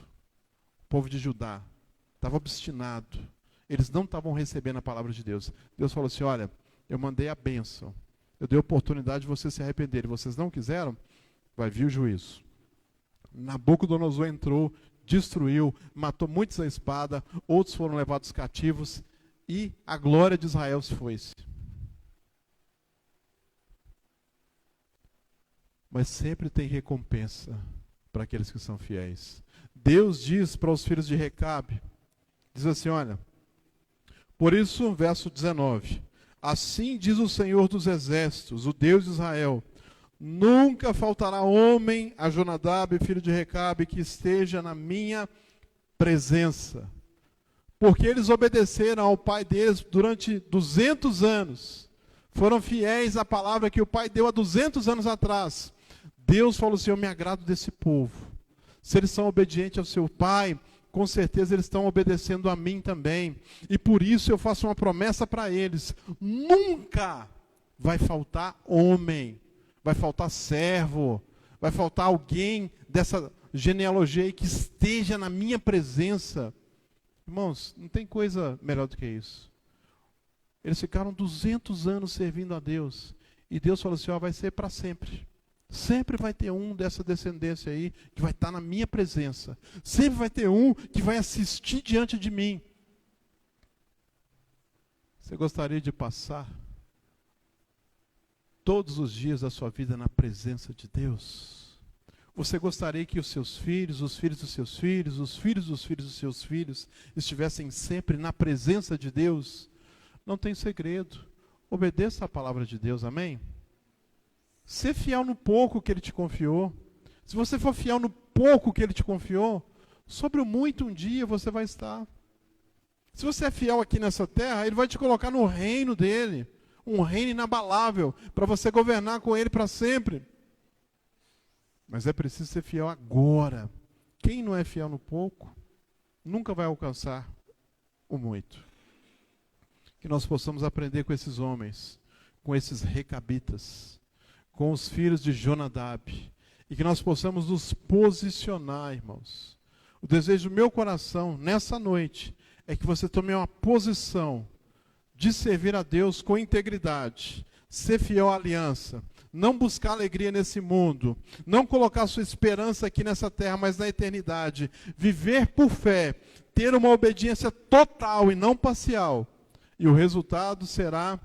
O povo de Judá estava obstinado. Eles não estavam recebendo a palavra de Deus. Deus falou assim, olha, eu mandei a bênção. Eu dei a oportunidade de vocês se arrependerem. Vocês não quiseram? Vai vir o juízo. Nabucodonosor entrou, destruiu, matou muitos à espada, outros foram levados cativos, e a glória de Israel se foi-se. Mas sempre tem recompensa para aqueles que são fiéis. Deus diz para os filhos de Recabe, diz assim, olha, por isso, verso 19, assim diz o Senhor dos Exércitos, o Deus de Israel, nunca faltará homem a Jonadab, filho de Recabe, que esteja na minha presença. Porque eles obedeceram ao pai deles durante 200 anos. Foram fiéis à palavra que o pai deu há 200 anos atrás. Deus falou assim, eu me agrado desse povo. Se eles são obedientes ao seu pai, com certeza eles estão obedecendo a mim também. E por isso eu faço uma promessa para eles: nunca vai faltar homem, vai faltar servo, vai faltar alguém dessa genealogia aí que esteja na minha presença. Irmãos, não tem coisa melhor do que isso. Eles ficaram 200 anos servindo a Deus. E Deus falou assim: ó, vai ser para sempre. Sempre vai ter um dessa descendência aí que vai estar na minha presença. Sempre vai ter um que vai assistir diante de mim. Você gostaria de passar todos os dias da sua vida na presença de Deus? Você gostaria que os seus filhos, os filhos dos seus filhos, os filhos dos filhos dos seus filhos estivessem sempre na presença de Deus? Não tem segredo. Obedeça a palavra de Deus, amém? Ser fiel no pouco que Ele te confiou. Se você for fiel no pouco que Ele te confiou, sobre o muito um dia você vai estar. Se você é fiel aqui nessa terra, Ele vai te colocar no reino dEle. Um reino inabalável, para você governar com Ele para sempre. Mas é preciso ser fiel agora. Quem não é fiel no pouco, nunca vai alcançar o muito. Que nós possamos aprender com esses homens, com esses recabitas, com os filhos de Jonadab, e que nós possamos nos posicionar, irmãos. O desejo do meu coração, nessa noite, é que você tome uma posição de servir a Deus com integridade, ser fiel à aliança, não buscar alegria nesse mundo, não colocar sua esperança aqui nessa terra, mas na eternidade, viver por fé, ter uma obediência total e não parcial, e o resultado será,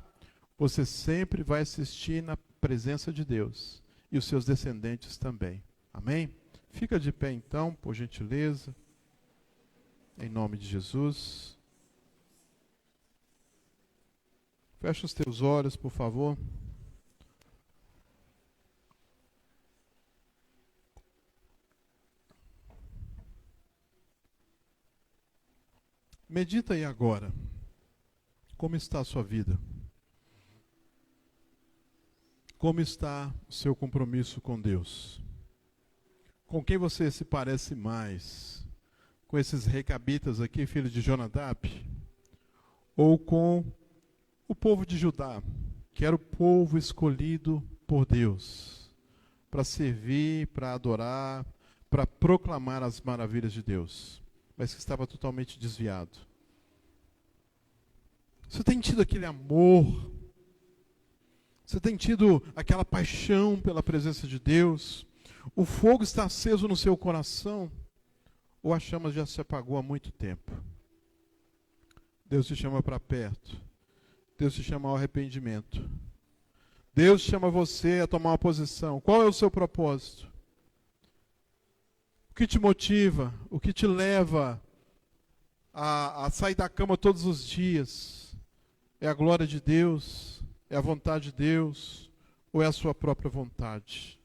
você sempre vai assistir na presença de Deus, e os seus descendentes também. Amém? Fica de pé então, por gentileza, em nome de Jesus. Fecha os teus olhos, por favor. Medita aí agora. Como está a sua vida? Como está o seu compromisso com Deus? Com quem você se parece mais? Com esses recabitas aqui, filho de Jonadab? Ou com o povo de Judá, que era o povo escolhido por Deus, para servir, para adorar, para proclamar as maravilhas de Deus, mas que estava totalmente desviado? Você tem tido aquele amor? Você tem tido aquela paixão pela presença de Deus? O fogo está aceso no seu coração? Ou a chama já se apagou há muito tempo? Deus te chama para perto. Deus te chama ao arrependimento. Deus chama você a tomar uma posição. Qual é o seu propósito? O que te motiva? O que te leva a sair da cama todos os dias? É a glória de Deus? É a vontade de Deus? Ou é a sua própria vontade?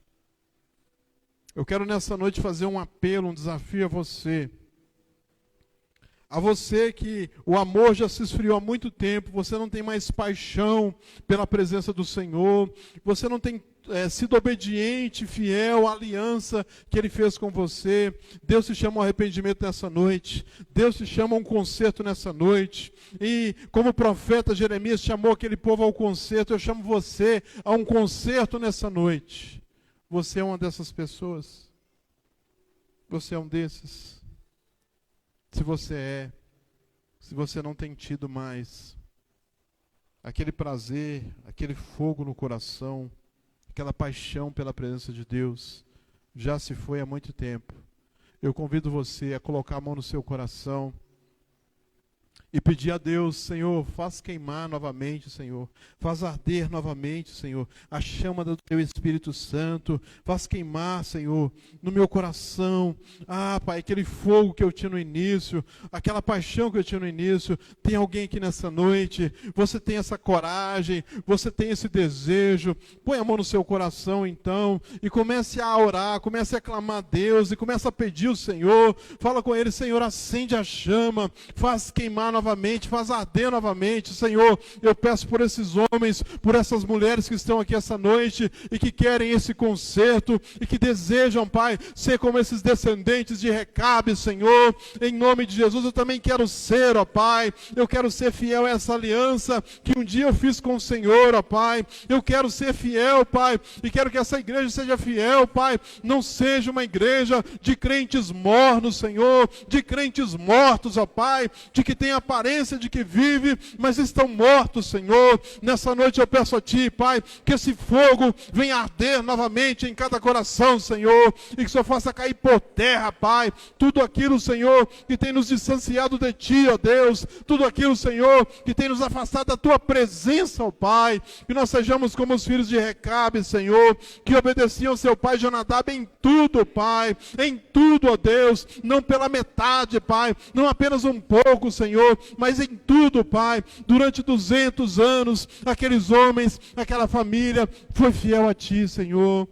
Eu quero nessa noite fazer um apelo, um desafio a você. A você que o amor já se esfriou há muito tempo, você não tem mais paixão pela presença do Senhor, você não tem sido obediente, fiel à aliança que Ele fez com você. Deus te chama ao arrependimento nessa noite. Deus te chama a um conserto nessa noite. E como o profeta Jeremias chamou aquele povo ao conserto, eu chamo você a um conserto nessa noite. Você é uma dessas pessoas? Você é um desses? Se você não tem tido mais aquele prazer, aquele fogo no coração, aquela paixão pela presença de Deus, já se foi há muito tempo. Eu convido você a colocar a mão no seu coração e pedir a Deus: Senhor, faz queimar novamente, Senhor. Faz arder novamente, Senhor, a chama do Teu Espírito Santo. Faz queimar, Senhor, no meu coração. Ah, Pai, aquele fogo que eu tinha no início, aquela paixão que eu tinha no início. Tem alguém aqui nessa noite? Você tem essa coragem, você tem esse desejo. Põe a mão no seu coração, então, e comece a orar, comece a clamar a Deus, e comece a pedir ao Senhor. Fala com Ele: Senhor, acende a chama, faz queimar novamente novamente, faz arder novamente, Senhor. Eu peço por esses homens, por essas mulheres que estão aqui essa noite e que querem esse conserto e que desejam, Pai, ser como esses descendentes de Recabe, Senhor. Em nome de Jesus, eu também quero ser, ó Pai. Eu quero ser fiel a essa aliança que um dia eu fiz com o Senhor, ó Pai. Eu quero ser fiel, Pai, e quero que essa igreja seja fiel, Pai. Não seja uma igreja de crentes mornos, Senhor, de crentes mortos, ó Pai, de que tem aparência de que vive, mas estão mortos, Senhor. Nessa noite eu peço a Ti, Pai, que esse fogo venha arder novamente em cada coração, Senhor, e que o Senhor faça cair por terra, Pai, tudo aquilo, Senhor, que tem nos distanciado de Ti, ó Deus, tudo aquilo, Senhor, que tem nos afastado da Tua presença, ó Pai, que nós sejamos como os filhos de Recabe, Senhor, que obedeciam seu pai Jonadab em tudo, Pai, em tudo, ó Deus, não pela metade, Pai, não apenas um pouco, Senhor, mas em tudo, Pai. Durante 200 anos, aqueles homens, aquela família foi fiel a Ti, Senhor.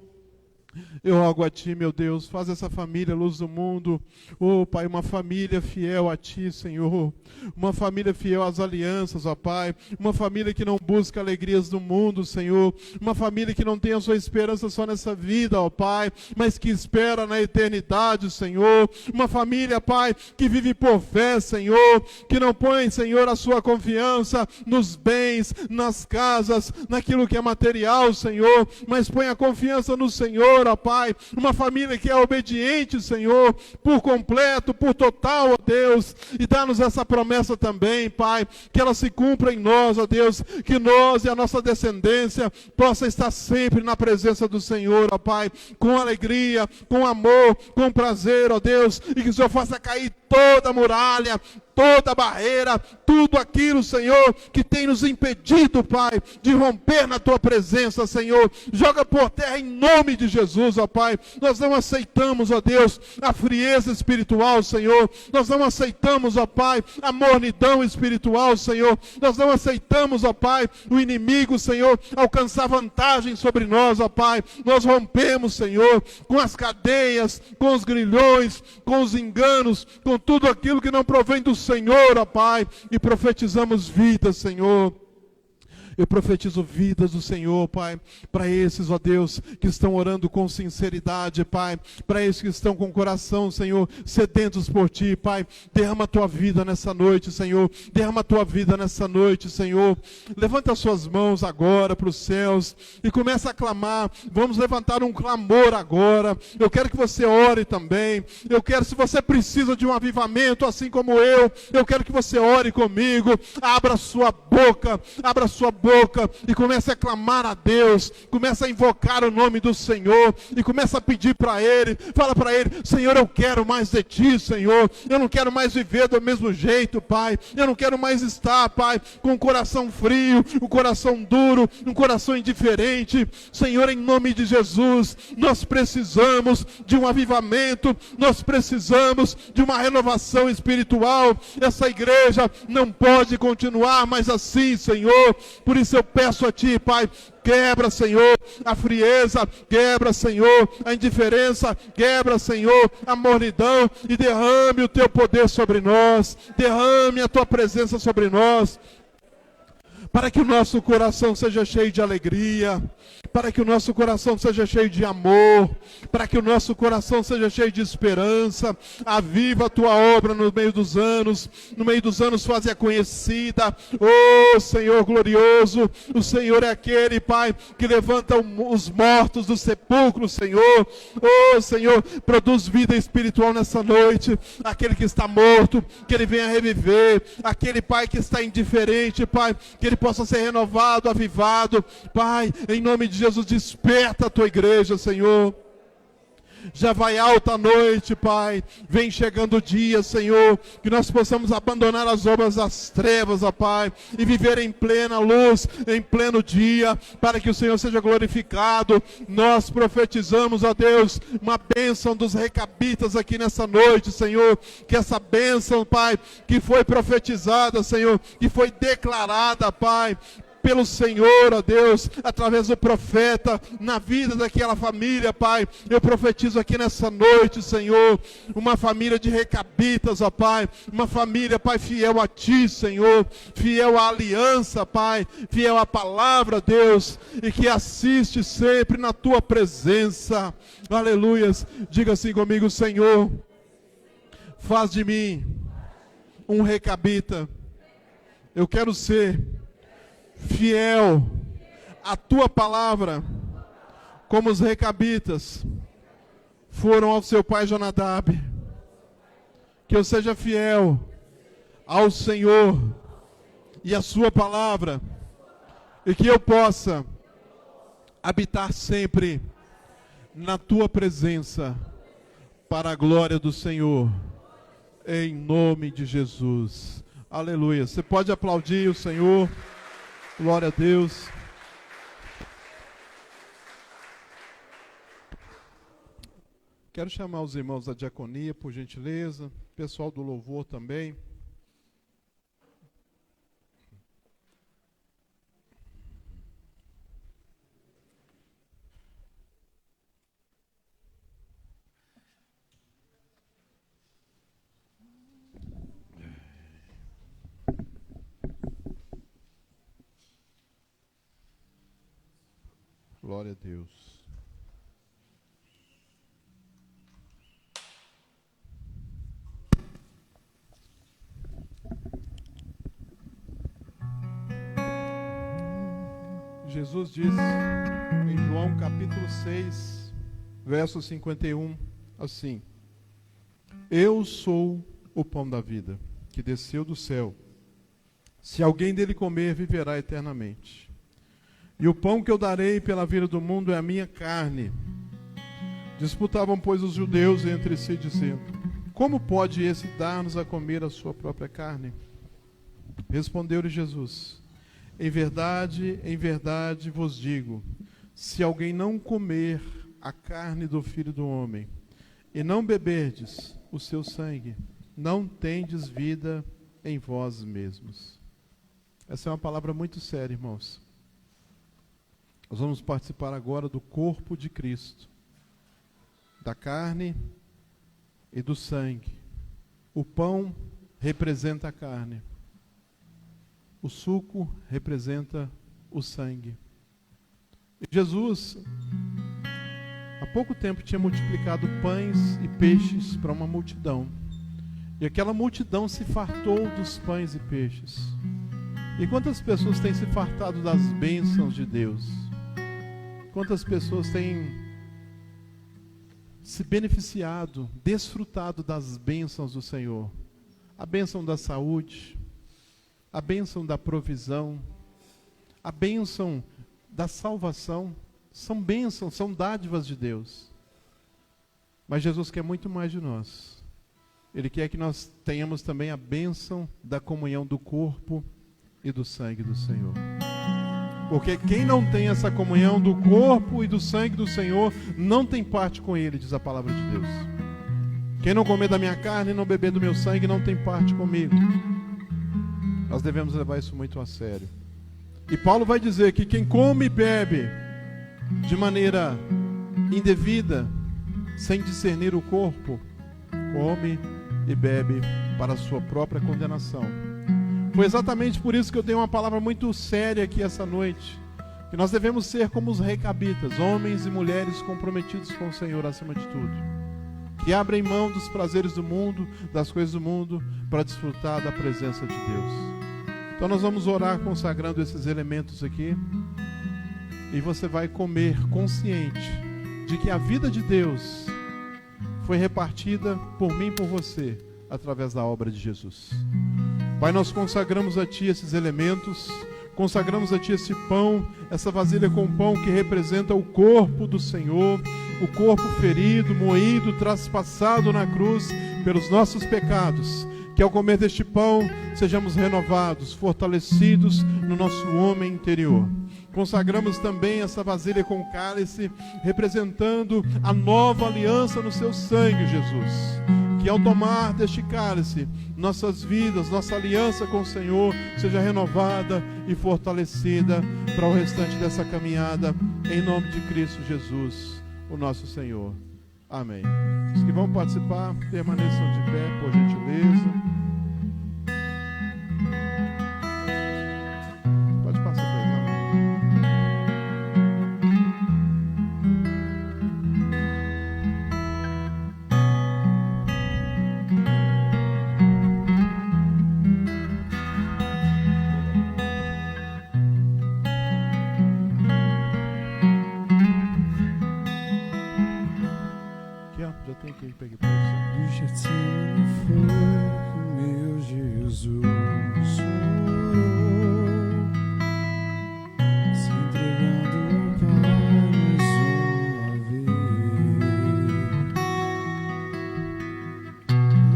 Eu rogo a Ti, meu Deus, faz essa família luz do mundo, oh Pai, uma família fiel a Ti, Senhor, uma família fiel às alianças, ó Pai, uma família que não busca alegrias do mundo, Senhor, uma família que não tem a sua esperança só nessa vida, ó Pai, mas que espera na eternidade, Senhor, uma família, Pai, que vive por fé, Senhor, que não põe, Senhor, a sua confiança nos bens, nas casas, naquilo que é material, Senhor, mas põe a confiança no Senhor, ó Pai, uma família que é obediente, Senhor, por completo, por total, ó Deus, e dá-nos essa promessa também, Pai, que ela se cumpra em nós, ó Deus, que nós e a nossa descendência possa estar sempre na presença do Senhor, ó Pai, com alegria, com amor, com prazer, ó Deus, e que o Senhor faça cair toda a muralha, toda a barreira, tudo aquilo, Senhor, que tem nos impedido, Pai, de romper na Tua presença, Senhor, joga por terra em nome de Jesus, ó Pai. Nós não aceitamos, ó Deus, a frieza espiritual, Senhor, nós não aceitamos, ó Pai, a mornidão espiritual, Senhor, nós não aceitamos, ó Pai, o inimigo, Senhor, alcançar vantagem sobre nós, ó Pai. Nós rompemos, Senhor, com as cadeias, com os grilhões, com os enganos, com tudo aquilo que não provém do Senhor, ó Pai, e profetizamos vida, Senhor. Eu profetizo vidas do Senhor, Pai, para esses, ó Deus, que estão orando com sinceridade, Pai, para esses que estão com o coração, Senhor, sedentos por Ti, Pai, derrama a Tua vida nessa noite, Senhor, derrama a Tua vida nessa noite, Senhor, levanta as suas mãos agora para os céus e começa a clamar. Vamos levantar um clamor agora. Eu quero que você ore também, eu quero, se você precisa de um avivamento, assim como eu quero que você ore comigo. Abra a sua boca e comece a clamar a Deus, comece a invocar o nome do Senhor e comece a pedir para Ele, fala para Ele: Senhor, eu quero mais de Ti, Senhor, eu não quero mais viver do mesmo jeito, Pai, eu não quero mais estar, Pai, com o coração frio, o coração duro, um coração indiferente. Senhor, em nome de Jesus, nós precisamos de um avivamento, nós precisamos de uma renovação espiritual. Essa igreja não pode continuar mais assim, Senhor. Por isso eu peço a Ti, Pai, quebra, Senhor, a frieza, quebra, Senhor, a indiferença, quebra, Senhor, a mornidão, e derrame o Teu poder sobre nós, derrame a Tua presença sobre nós, para que o nosso coração seja cheio de alegria, para que o nosso coração seja cheio de amor, para que o nosso coração seja cheio de esperança. Aviva a Tua obra no meio dos anos faze-a conhecida. Oh Senhor glorioso, o Senhor é aquele, Pai, que levanta os mortos do sepulcro, Senhor. Oh Senhor, produz vida espiritual nessa noite. Aquele que está morto, que ele venha reviver. Aquele, Pai, que está indiferente, Pai, que ele possa ser renovado, avivado. Pai, em nome de Jesus, desperta a Tua igreja, Senhor. Já vai alta a noite, Pai, vem chegando o dia, Senhor, que nós possamos abandonar as obras das trevas, ó Pai, e viver em plena luz, em pleno dia, para que o Senhor seja glorificado. Nós profetizamos, ó Deus, uma bênção dos recabitas aqui nessa noite, Senhor, que essa bênção, Pai, que foi profetizada, Senhor, que foi declarada, Pai, pelo Senhor, ó Deus, através do profeta, na vida daquela família, Pai. Eu profetizo aqui nessa noite, Senhor, uma família de recabitas, ó Pai, uma família, Pai, fiel a Ti, Senhor, fiel à aliança, Pai, fiel à palavra, Deus, e que assiste sempre na Tua presença. Aleluias. Diga assim comigo: Senhor, faz de mim um recabita. Eu quero ser fiel à Tua palavra, como os recabitas foram ao seu pai Jonadab. Que eu seja fiel ao Senhor e à Sua palavra, e que eu possa habitar sempre na Tua presença, para a glória do Senhor, em nome de Jesus. Aleluia. Você pode aplaudir o Senhor. Glória a Deus. Quero chamar os irmãos da diaconia, por gentileza. Pessoal do louvor também. Glória a Deus. Jesus disse em João capítulo 6, verso 51, assim: Eu sou o pão da vida, que desceu do céu. Se alguém dele comer, viverá eternamente. E o pão que eu darei pela vida do mundo é a minha carne. Disputavam, pois, os judeus entre si, dizendo: Como pode esse dar-nos a comer a sua própria carne? Respondeu-lhe Jesus: em verdade vos digo, se alguém não comer a carne do Filho do Homem, e não beberdes o seu sangue, não tendes vida em vós mesmos. Essa é uma palavra muito séria, irmãos. Nós vamos participar agora do corpo de Cristo, da carne e do sangue. O pão representa a carne, o suco representa o sangue. E Jesus, há pouco tempo, tinha multiplicado pães e peixes para uma multidão. E aquela multidão se fartou dos pães e peixes. E quantas pessoas têm se fartado das bênçãos de Deus? Quantas pessoas têm se beneficiado, desfrutado das bênçãos do Senhor? A bênção da saúde, a bênção da provisão, a bênção da salvação. São bênçãos, são dádivas de Deus. Mas Jesus quer muito mais de nós. Ele quer que nós tenhamos também a bênção da comunhão do corpo e do sangue do Senhor. Porque quem não tem essa comunhão do corpo e do sangue do Senhor, não tem parte com Ele, diz a palavra de Deus. Quem não comer da minha carne e não beber do meu sangue, não tem parte comigo. Nós devemos levar isso muito a sério. E Paulo vai dizer que quem come e bebe de maneira indevida, sem discernir o corpo, come e bebe para a sua própria condenação. Foi exatamente por isso que eu dei uma palavra muito séria aqui essa noite. Que nós devemos ser como os recabitas, homens e mulheres comprometidos com o Senhor acima de tudo. Que abrem mão dos prazeres do mundo, das coisas do mundo, para desfrutar da presença de Deus. Então nós vamos orar consagrando esses elementos aqui. E você vai comer consciente de que a vida de Deus foi repartida por mim e por você, através da obra de Jesus. Pai, nós consagramos a Ti esses elementos, consagramos a Ti esse pão, essa vasilha com pão que representa o corpo do Senhor, o corpo ferido, moído, traspassado na cruz pelos nossos pecados. Que ao comer deste pão, sejamos renovados, fortalecidos no nosso homem interior. Consagramos também essa vasilha com cálice, representando a nova aliança no Seu sangue, Jesus. que ao tomar deste cálice, nossas vidas, nossa aliança com o Senhor seja renovada e fortalecida para o restante dessa caminhada, em nome de Cristo Jesus, o nosso Senhor. Amém. Os que vão participar, permaneçam de pé, por gentileza. Pode passar para eles, amém. Já tem aqui, peguei para você. Do Getsemane foi que o meu Jesus chorou, se entregando ao Pai mais uma vez.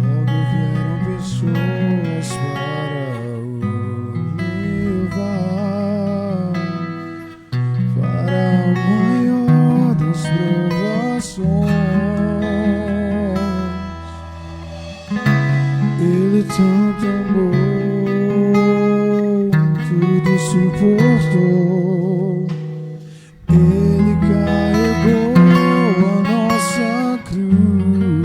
Logo vieram pessoas para o levar para a maior das provações. Ele tanto amou, tudo suportou. Ele carregou a nossa cruz.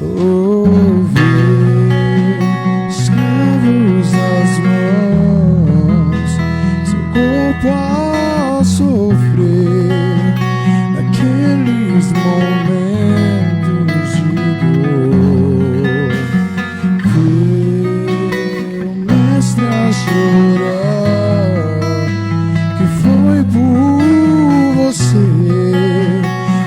Oh, vê escravos nas mãos, seu corpo a sofrer naqueles momentos de dor. A chorar, que foi por você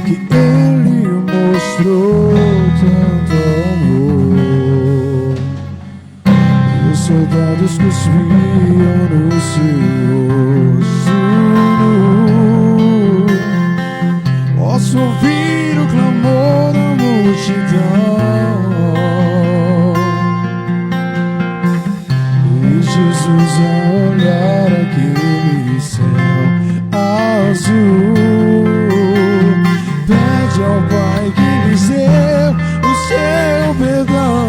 que Ele mostrou tanto amor. E os soldados cuspiam no seu rosto. Posso ouvir o clamor da multidão. Jesus a olhar aquele céu azul, pede ao Pai que lhes dê o seu perdão.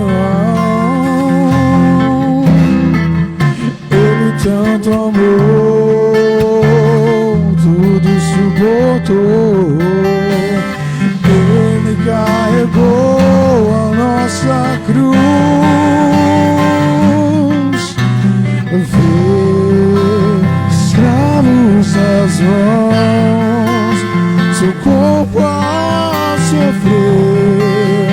Ele tanto amou, tudo suportou. Ele carregou a nossa cruz. Escravos nas mãos, seu corpo a sofrer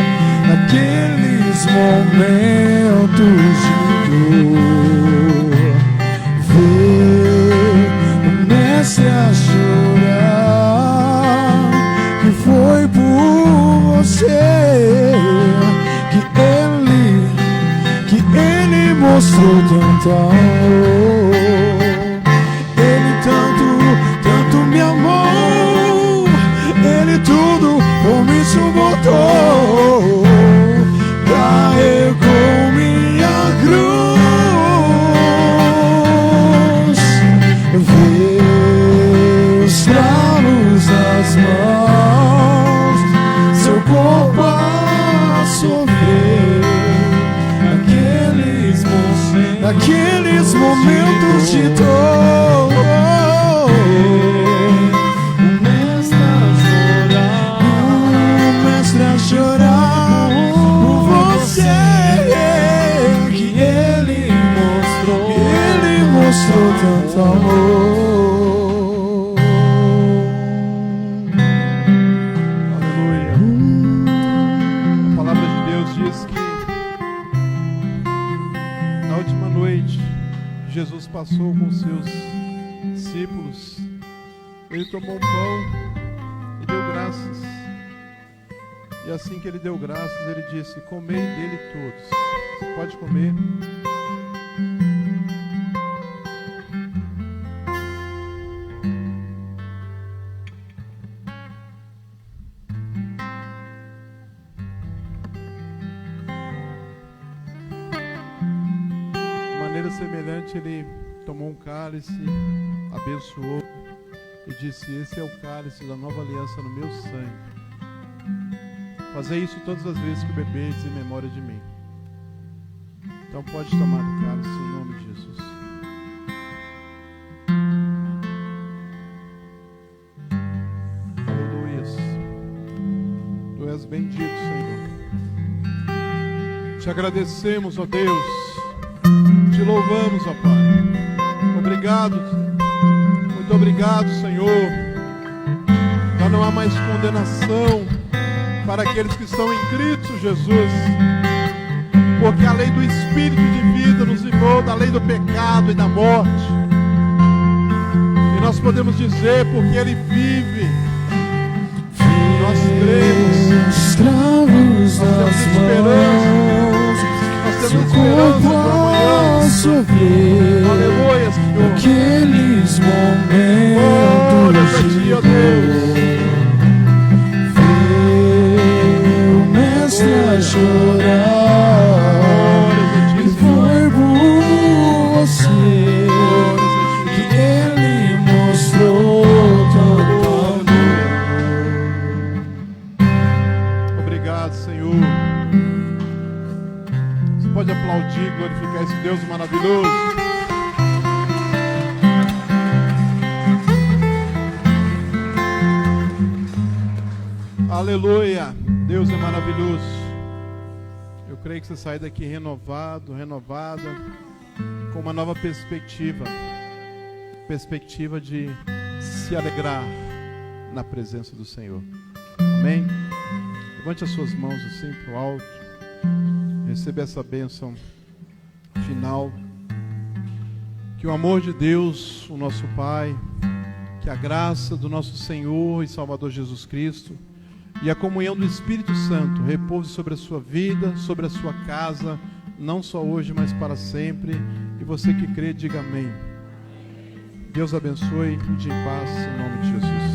naqueles momentos de dor. Vê o mestre a chorar, que foi por você que ele mostrou tanto amor. Ele tanto me amou. Ele tudo por mim suportou. Carregou minha cruz. Vê os escravos nas mãos, seu corpo a sofrer naqueles momentos de dor. O mestre a chorar por você, que ele mostrou tanto amor. Aleluia. A palavra de Deus diz que na última noite que Jesus passou com seus discípulos, ele tomou um pão e deu graças. E assim que ele deu graças, ele disse: comei dele todos. Você pode comer. De maneira semelhante, ele tomou um cálice, abençoou e disse: esse é o cálice da nova aliança no meu sangue. Fazer isso todas as vezes que beberdes em memória de mim. Então pode tomar do cálice em nome de Jesus. Aleluias. Tu és bendito, Senhor. Te agradecemos, ó Deus. Te louvamos, ó Pai. Obrigado. Muito obrigado, Senhor. Já não há mais condenação para aqueles que estão em Cristo Jesus. Porque a lei do Espírito de vida nos livrou da lei do pecado e da morte. E nós podemos dizer, porque Ele vive, nós cremos, escravos das mãos, nós temos esperança para amanhã. Aleluia, Senhor. Aqueles Glórias a Ti, ó Deus. Vê o mestre a chorar. Que Ele mostrou todo amor. Obrigado, Senhor. Você pode aplaudir, glorificar esse Deus maravilhoso. Aleluia. Deus é maravilhoso. Eu creio que você sai daqui renovado, renovada, com uma nova perspectiva de se alegrar na presença do Senhor. Amém? Levante as suas mãos assim para o alto, receba essa bênção final. Que o amor de Deus, o nosso Pai, que a graça do nosso Senhor e Salvador Jesus Cristo e a comunhão do Espírito Santo repouse sobre a sua vida, sobre a sua casa, não só hoje, mas para sempre. E você que crê, diga amém. Deus abençoe, ide em paz, em nome de Jesus.